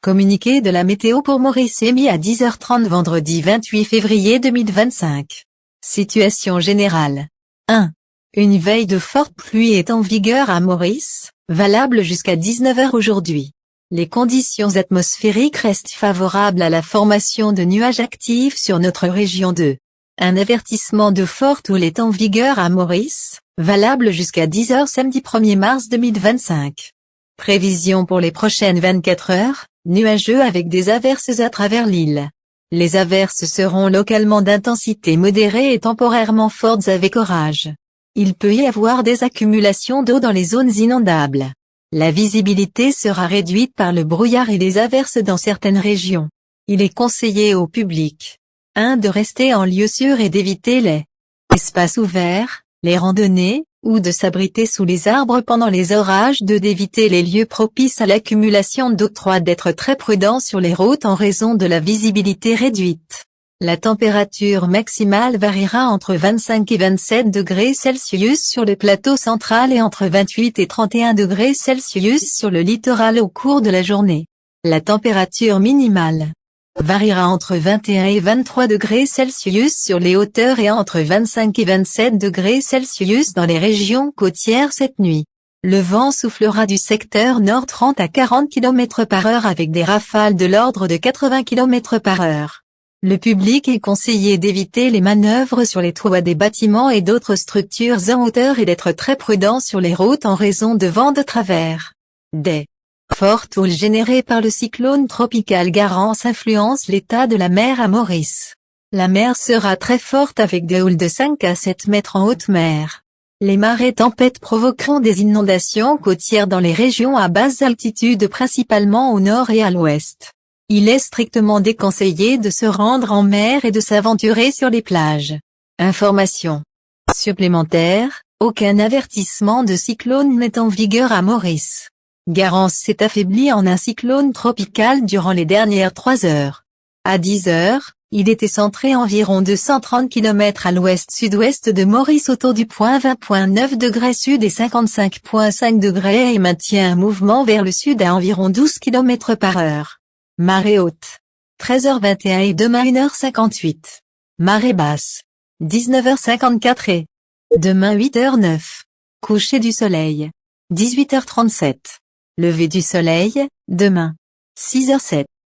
Communiqué de la météo pour Maurice émis à 10h30 vendredi 28 février 2025. Situation générale. 1. Une veille de forte pluie est en vigueur à Maurice, valable jusqu'à 19h aujourd'hui. Les conditions atmosphériques restent favorables à la formation de nuages actifs sur notre région 2. Un avertissement de forte houle est en vigueur à Maurice, valable jusqu'à 10h samedi 1er mars 2025. Prévision pour les prochaines 24 heures, nuageux avec des averses à travers l'île. Les averses seront localement d'intensité modérée et temporairement fortes avec orage. Il peut y avoir des accumulations d'eau dans les zones inondables. La visibilité sera réduite par le brouillard et les averses dans certaines régions. Il est conseillé au public 1. De rester en lieu sûr et d'éviter les espaces ouverts, les randonnées, ou de s'abriter sous les arbres pendant les orages. 2. D'éviter les lieux propices à l'accumulation d'eau. 3. D'être très prudent sur les routes en raison de la visibilité réduite. La température maximale variera entre 25 et 27 degrés Celsius sur le plateau central et entre 28 et 31 degrés Celsius sur le littoral au cours de la journée. La température minimale variera entre 21 et 23 degrés Celsius sur les hauteurs et entre 25 et 27 degrés Celsius dans les régions côtières cette nuit. Le vent soufflera du secteur nord 30 à 40 km/h avec des rafales de l'ordre de 80 km/h. Le public est conseillé d'éviter les manœuvres sur les toits des bâtiments et d'autres structures en hauteur et d'être très prudent sur les routes en raison de vents de travers. Des fortes houles générées par le cyclone tropical Garance influencent l'état de la mer à Maurice. La mer sera très forte avec des houles de 5 à 7 mètres en haute mer. Les marées tempêtes provoqueront des inondations côtières dans les régions à basse altitude principalement au nord et à l'ouest. Il est strictement déconseillé de se rendre en mer et de s'aventurer sur les plages. Information supplémentaire, aucun avertissement de cyclone n'est en vigueur à Maurice. Garance s'est affaibli en un cyclone tropical durant les dernières 3 heures. À 10 heures, il était centré environ 230 km à l'ouest-sud-ouest de Maurice autour du point 20.9 degrés sud et 55.5 degrés et maintient un mouvement vers le sud à environ 12 km/h. Marée haute. 13h21 et demain 1h58. Marée basse. 19h54 et demain 8h09. Coucher du soleil. 18h37. Lever du soleil, demain. 6h07.